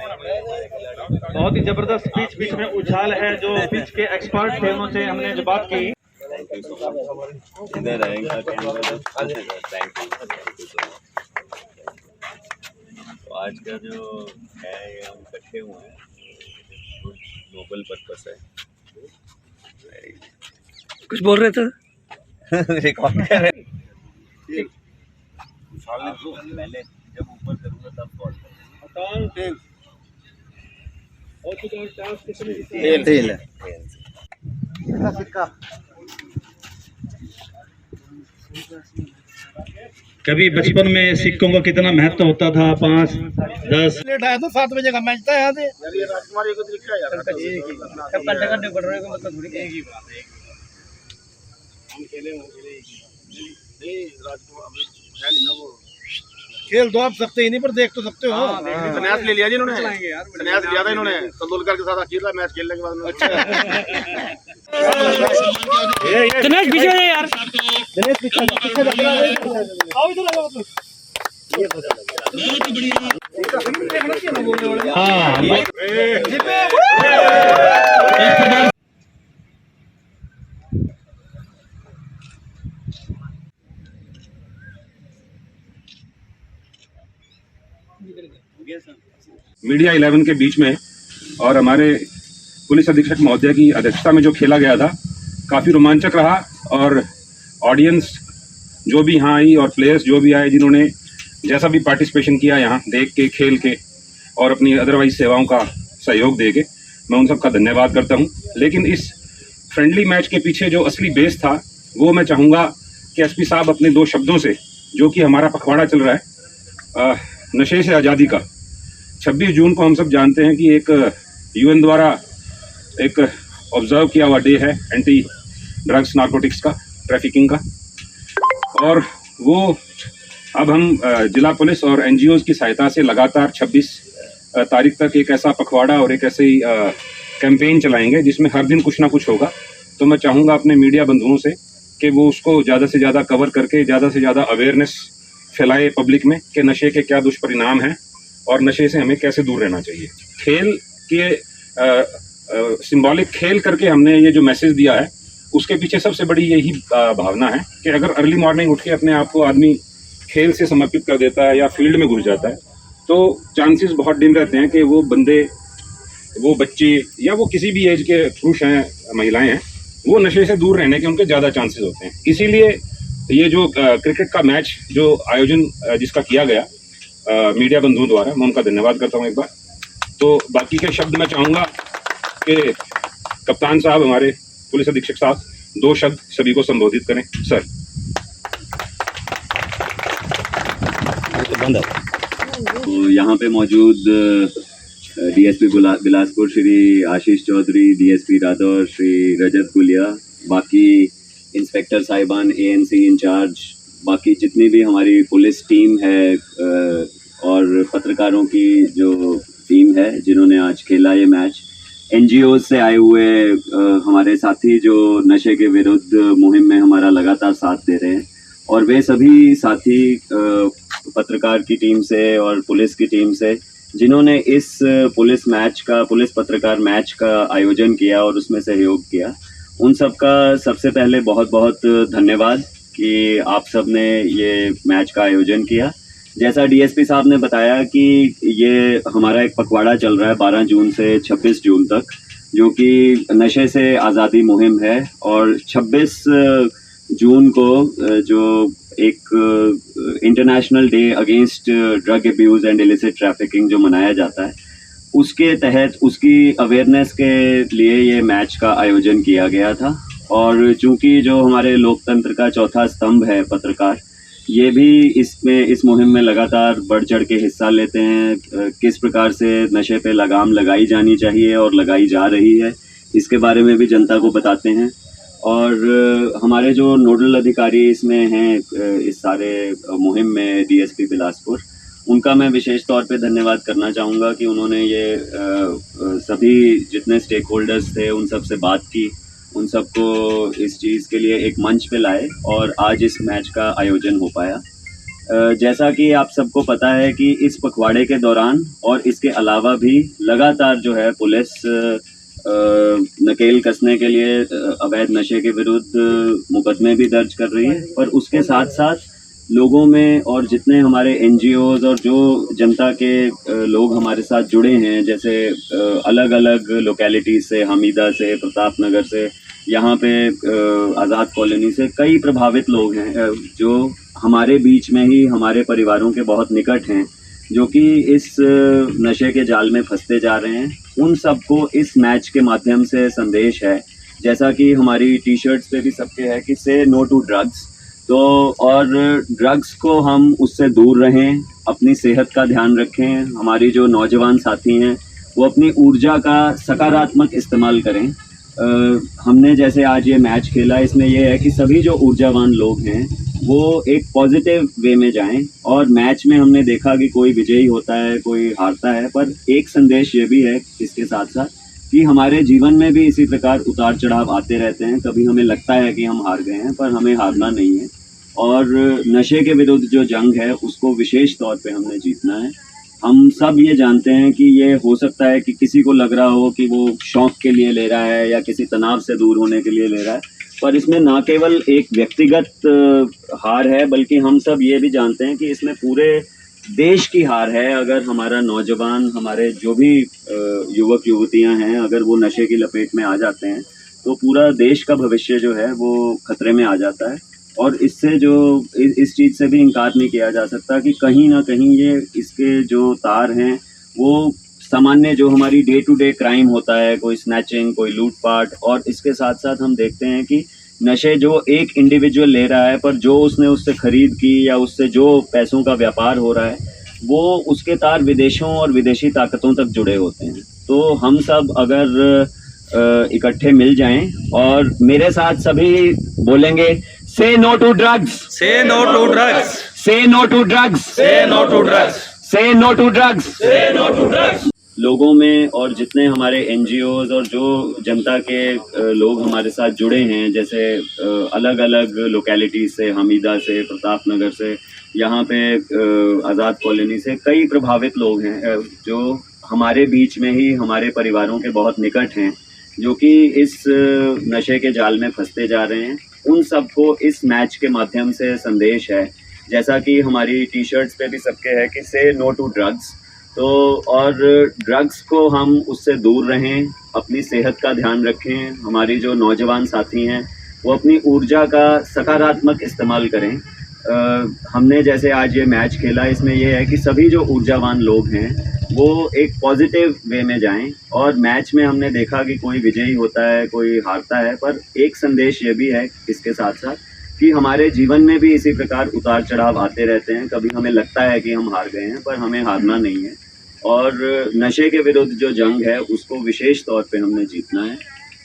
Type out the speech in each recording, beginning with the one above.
बहुत ही जबरदस्त पिच, बीच में उछाल है। जो पिच के एक्सपर्ट थे उनसे हमने जो बात की, इधर आएगा कैमरा। थैंक यू तो आज का जो है ये हम इकट्ठे हुए हैं, नोबल पर्पस है। कुछ बोल रहे थे? रिकॉर्ड कर रहे हैं। पहले जब ऊपर करूँगा तब कॉल करेंगे। कभी बचपन में सिक्कों का कितना महत्व होता था। 5, 10 लेट आया तो 7 बजे का मैच था यहाँ से। राजकुमारी को तरीका यार मतलब थोड़ी एक ही बात है। हम खेले नहीं, राजकुमार ना वो खेल दो आप सकते ही नहीं, पर देख तो सकते हो। संन्यास ले लिया जी इन्होंने, संन्यास लिया था इन्होंने तेंदुलकर के साथ अकेला मैच खेलने के बाद। अच्छा दिनेश पीछे है यार, दिनेश पीछे आओ इधर आ मतलब मीडिया 11 के बीच में और हमारे पुलिस अधीक्षक महोदय की अध्यक्षता में जो खेला गया था काफ़ी रोमांचक रहा। और ऑडियंस जो भी यहाँ आई और प्लेयर्स जो भी आए, जिन्होंने जैसा भी पार्टिसिपेशन किया यहाँ देख के, खेल के और अपनी अदरवाइज सेवाओं का सहयोग दे के, मैं उन सबका धन्यवाद करता हूँ। लेकिन इस फ्रेंडली मैच के पीछे जो असली बेस था वो मैं चाहूँगा कि एसपी साहब अपने 2 शब्दों से, जो कि हमारा पखवाड़ा चल रहा है नशे से आज़ादी का, 26 जून को हम सब जानते हैं कि एक यूएन द्वारा एक ऑब्जर्व किया हुआ डे है एंटी ड्रग्स नारकोटिक्स का, ट्रैफिकिंग का। और वो अब हम जिला पुलिस और एनजीओज़ की सहायता से लगातार 26 तारीख तक एक ऐसा पखवाड़ा और एक ऐसे ही कैंपेन चलाएंगे जिसमें हर दिन कुछ ना कुछ होगा। तो मैं चाहूँगा अपने मीडिया बंधुओं से कि वो उसको ज़्यादा से ज़्यादा कवर करके ज़्यादा से ज़्यादा अवेयरनेस फैलाए पब्लिक में कि नशे के क्या दुष्परिणाम हैं और नशे से हमें कैसे दूर रहना चाहिए। खेल के सिंबॉलिक खेल करके हमने ये जो मैसेज दिया है, उसके पीछे सबसे बड़ी यही भावना है कि अगर अर्ली मॉर्निंग उठ के अपने आप को आदमी खेल से समर्पित कर देता है या फील्ड में घुस जाता है, तो चांसेस बहुत डिम रहते हैं कि वो बंदे, वो बच्चे या वो किसी भी एज के पुरुष हैं, महिलाएं हैं, वो नशे से दूर रहने के उनके ज़्यादा चांसेस होते हैं। इसीलिए ये जो क्रिकेट का मैच जो आयोजन जिसका किया गया मीडिया बंधुओं द्वारा, मैं उनका धन्यवाद करता हूँ एक बार। तो बाकी के शब्द मैं चाहूँगा कि कप्तान साहब, हमारे पुलिस अधीक्षक साहब 2 शब्द सभी को संबोधित करें। सर। तो यहाँ पे मौजूद डीएसपी बिलासपुर श्री आशीष चौधरी, डीएसपी रादौर श्री रजत गुलिया, बाकी इंस्पेक्टर साहिबान, एएनसी इंचार्ज, बाकी जितनी भी हमारी पुलिस टीम है और पत्रकारों की जो टीम है जिन्होंने आज खेला ये मैच, एनजीओ से आए हुए हमारे साथी जो नशे के विरुद्ध मुहिम में हमारा लगातार साथ दे रहे हैं, और वे सभी साथी पत्रकार की टीम से और पुलिस की टीम से जिन्होंने इस पुलिस पत्रकार मैच का आयोजन किया और उसमें सहयोग किया, उन सब का सबसे पहले बहुत बहुत धन्यवाद कि आप सब ने ये मैच का आयोजन किया। जैसा डीएसपी साहब ने बताया कि ये हमारा एक पखवाड़ा चल रहा है 12 जून से 26 जून तक, जो कि नशे से आज़ादी मुहिम है। और 26 जून को जो एक international day against drug abuse and illicit trafficking जो मनाया जाता है, उसके तहत उसकी अवेयरनेस के लिए ये मैच का आयोजन किया गया था। और चूंकि जो हमारे लोकतंत्र का चौथा स्तंभ है पत्रकार, ये भी इस मुहिम में लगातार बढ़ चढ़ के हिस्सा लेते हैं। किस प्रकार से नशे पे लगाम लगाई जानी चाहिए और लगाई जा रही है, इसके बारे में भी जनता को बताते हैं। और हमारे जो नोडल अधिकारी इसमें हैं इस सारे मुहिम में, डीएसपी बिलासपुर, उनका मैं विशेष तौर पे धन्यवाद करना चाहूँगा कि उन्होंने ये सभी जितने स्टेक होल्डर्स थे उन सब से बात की, उन सबको इस चीज़ के लिए एक मंच पे लाए और आज इस मैच का आयोजन हो पाया। जैसा कि आप सबको पता है कि इस पखवाड़े के दौरान और इसके अलावा भी लगातार जो है पुलिस नकेल कसने के लिए अवैध नशे के विरुद्ध मुकदमे भी दर्ज कर रही है, पर उसके साथ साथ लोगों में और जितने हमारे एनजीओज और जो जनता के लोग हमारे साथ जुड़े हैं, जैसे अलग अलग लोकेलिटीज से, हमीदा से, प्रताप नगर से, यहाँ पे आज़ाद कॉलोनी से कई प्रभावित लोग हैं जो हमारे बीच में ही हमारे परिवारों के बहुत निकट हैं, जो कि इस नशे के जाल में फंसते जा रहे हैं। उन सबको इस मैच के माध्यम से संदेश है, जैसा कि हमारी टी शर्ट्स पे भी सबके है कि से नो टू ड्रग्स। तो और ड्रग्स को हम उससे दूर रहें, अपनी सेहत का ध्यान रखें। हमारी जो नौजवान साथी हैं वो अपनी ऊर्जा का सकारात्मक इस्तेमाल करें। हमने जैसे आज ये मैच खेला, इसमें यह है कि सभी जो ऊर्जावान लोग हैं वो एक पॉजिटिव वे में जाएं। और मैच में हमने देखा कि कोई विजयी होता है, कोई हारता है, पर एक संदेश ये भी है इसके साथ साथ कि हमारे जीवन में भी इसी प्रकार उतार चढ़ाव आते रहते हैं। कभी हमें लगता है कि हम हार गए हैं, पर हमें हारना नहीं है। और नशे के विरुद्ध जो जंग है उसको विशेष तौर पे हमने जीतना है। हम सब ये जानते हैं कि ये हो सकता है कि किसी को लग रहा हो कि वो शौक के लिए ले रहा है या किसी तनाव से दूर होने के लिए ले रहा है, पर इसमें ना केवल एक व्यक्तिगत हार है, बल्कि हम सब ये भी जानते हैं कि इसमें पूरे देश की हार है। अगर हमारा नौजवान, हमारे जो भी युवक युवतियां हैं, अगर वो नशे की लपेट में आ जाते हैं तो पूरा देश का भविष्य जो है वो खतरे में आ जाता है। और इससे जो इस चीज़ से भी इनकार नहीं किया जा सकता कि कहीं ना कहीं ये इसके जो तार हैं वो सामान्य जो हमारी डे टू डे क्राइम होता है, कोई स्नैचिंग, कोई लूटपाट, और इसके साथ साथ हम देखते हैं कि नशे जो एक इंडिविजुअल ले रहा है, पर जो उसने उससे खरीद की या उससे जो पैसों का व्यापार हो रहा है, वो उसके तार विदेशों और विदेशी ताकतों तक जुड़े होते हैं। तो हम सब अगर इकट्ठे मिल जाएं और मेरे साथ सभी बोलेंगे, से नो टू ड्रग्स, से नो टू ड्रग्स, से नो टू ड्रग्स, से नो टू ड्रग्स, से नो टू ड्रग्स, से नो टू ड्रग्स। लोगों में और जितने हमारे एनजीओज और जो जनता के लोग हमारे साथ जुड़े हैं, जैसे अलग अलग लोकेलिटीज से, हमीदा से, प्रताप नगर से, यहाँ पे आज़ाद कॉलोनी से कई प्रभावित लोग हैं जो हमारे बीच में ही हमारे परिवारों के बहुत निकट हैं, जो कि इस नशे के जाल में फंसते जा रहे हैं। उन सबको इस मैच के माध्यम से संदेश है, जैसा कि हमारी टी शर्ट्स पे भी सबके है कि से नो टू ड्रग्स। तो और ड्रग्स को हम उससे दूर रहें, अपनी सेहत का ध्यान रखें। हमारी जो नौजवान साथी हैं वो अपनी ऊर्जा का सकारात्मक इस्तेमाल करें। हमने जैसे आज ये मैच खेला, इसमें यह है कि सभी जो ऊर्जावान लोग हैं वो एक पॉजिटिव वे में जाएं। और मैच में हमने देखा कि कोई विजयी होता है, कोई हारता है, पर एक संदेश ये भी है इसके साथ साथ कि हमारे जीवन में भी इसी प्रकार उतार चढ़ाव आते रहते हैं। कभी हमें लगता है कि हम हार गए हैं, पर हमें हारना नहीं है। और नशे के विरुद्ध जो जंग है उसको विशेष तौर पे हमने जीतना है।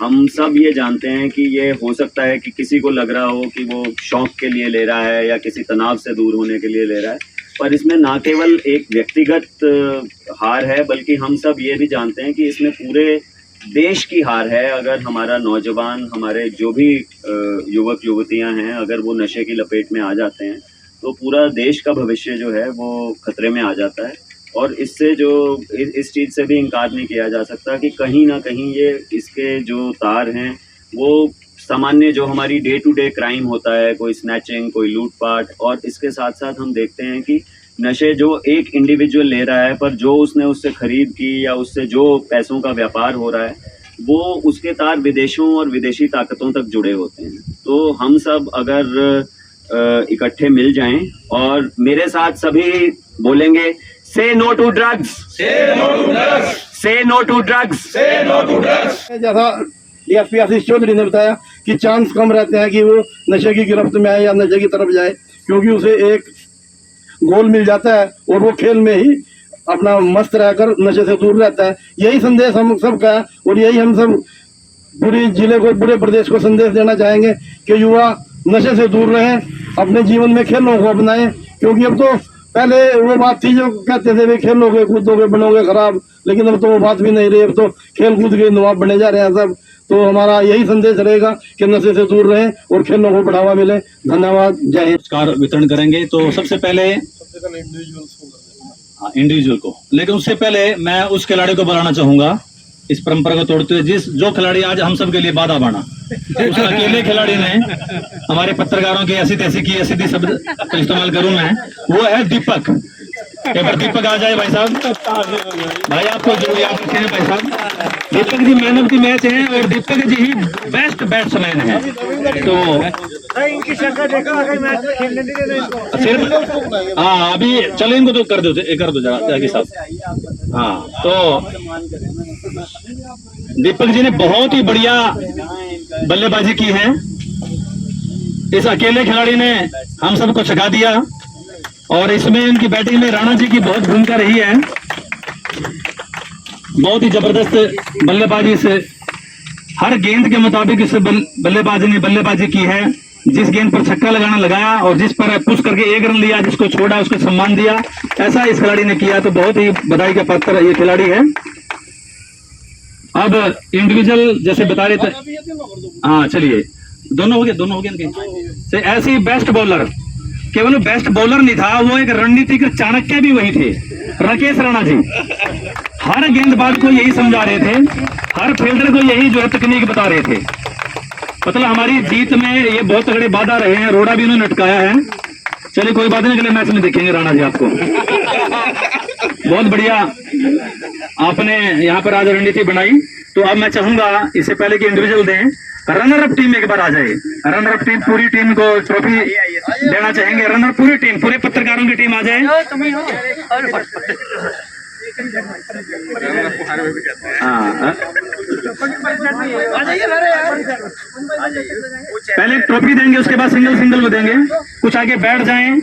हम सब ये जानते हैं कि ये हो सकता है कि किसी को लग रहा हो कि वो शौक के लिए ले रहा है या किसी तनाव से दूर होने के लिए ले रहा है, पर इसमें ना केवल एक व्यक्तिगत हार है, बल्कि हम सब ये भी जानते हैं कि इसमें पूरे देश की हार है। अगर हमारा नौजवान, हमारे जो भी युवक युवतियां हैं, अगर वो नशे की लपेट में आ जाते हैं तो पूरा देश का भविष्य जो है वो खतरे में आ जाता है। और इससे जो इस चीज़ से भी इनकार नहीं किया जा सकता कि कहीं ना कहीं ये इसके जो तार हैं वो सामान्य जो हमारी डे टू डे क्राइम होता है, कोई स्नैचिंग, कोई लूटपाट, और इसके साथ साथ हम देखते हैं कि नशे जो एक इंडिविजुअल ले रहा है, पर जो उसने उससे खरीद की या उससे जो पैसों का व्यापार हो रहा है, वो उसके तार विदेशों और विदेशी ताकतों तक जुड़े होते हैं। तो हम सब अगर इकट्ठे मिल जाएं और मेरे साथ सभी बोलेंगे, से नो टू ड्रग्स, से नो टू ड्रग्स, से नो टू ड्रग्स, से नो टू ड्रग्स। जैसा डीएसपी आशीष चौधरी ने बताया कि चांस कम रहते हैं कि वो नशे की गिरफ्त में आए या नशे की तरफ जाए, क्योंकि उसे एक गोल मिल जाता है और वो खेल में ही अपना मस्त रहकर नशे से दूर रहता है। यही संदेश हम सबका है और यही हम सब पूरे जिले को, पूरे प्रदेश को संदेश देना चाहेंगे कि युवा नशे से दूर रहें, अपने जीवन में खेलों को अपनाएं। क्योंकि अब तो पहले वो बात थी जो कहते थे वे खेलोगे, कूदोगे, बनोगे खराब, लेकिन अब तो वो बात भी नहीं रही। अब तो खेल कूद के नवाब बने जा रहे हैं सब। तो हमारा यही संदेश रहेगा कि नशे से दूर रहें और खेलों को बढ़ावा मिले। धन्यवाद, जय हिंद। पुरस्कार वितरण करेंगे। तो सबसे पहले इंडिविजुअल को, लेकिन उससे पहले मैं उस खिलाड़ी को बुलाना चाहूंगा इस परंपरा को तोड़ते हुए, जो खिलाड़ी आज हम सब के लिए बाधा बना। उस अकेले खिलाड़ी ने हमारे पत्रकारों की ऐसी तैसी की, ऐसी शब्द तो इस्तेमाल करूं मैं, वो है दीपक। एक बार दीपक आ जाए भाई साहब। भाई आपको जो याद रखे हैं भाई साहब, Deepak ji man of the match हैं और दीपक जी ही बेस्ट बैट्समैन है। तो इनकी शंका देखा अगर मैच में खेलने नहीं देना इसको। सिर्फ हाँ अभी चलो इनको तो कर दो जरा साहब। हाँ तो दीपक जी ने बहुत ही बढ़िया बल्लेबाजी की है। इस अकेले खिलाड़ी ने हम सबको छका दिया और इसमें इनकी बैटिंग में राणा जी की बहुत भूमिका रही है। बहुत ही जबरदस्त बल्लेबाजी से हर गेंद के मुताबिक इस बल्लेबाजी ने बल्लेबाजी की है। जिस गेंद पर छक्का लगाया और जिस पर पुश करके 1 रन लिया, जिसको छोड़ा उसको सम्मान दिया, ऐसा इस खिलाड़ी ने किया। तो बहुत ही बधाई का पात्र ये खिलाड़ी है। अब इंडिविजुअल जैसे बता रहे थे, हाँ चलिए दोनों हो गए ऐसे ही बेस्ट बॉलर, केवल बेस्ट बॉलर नहीं था, वो एक रणनीतिक चाणक्य भी वही थे, राकेश राणा जी। हर गेंदबाज को यही समझा रहे थे, हर फील्डर को यही जो है तकनीक बता रहे थे। मतलब हमारी जीत में ये बहुत तगड़े बाधा रहे हैं। रोड़ा भी इन्होंने लटकाया है। चलिए कोई बात नहीं, अगले मैच में देखेंगे राणा जी आपको। बहुत बढ़िया आपने यहाँ पर आज रणनीति बनाई। तो अब मैं चाहूंगा इससे पहले कि इंडिविजुअल दें, रनर अप टीम एक बार आ जाए। रनर अप टीम पूरी टीम को ट्रॉफी देना चाहेंगे। रनर पूरी टीम, पूरे पत्रकारों की टीम आ जाए। हाँ पहले ट्रॉफी देंगे, उसके बाद सिंगल को देंगे। कुछ आगे बैठ जाएं।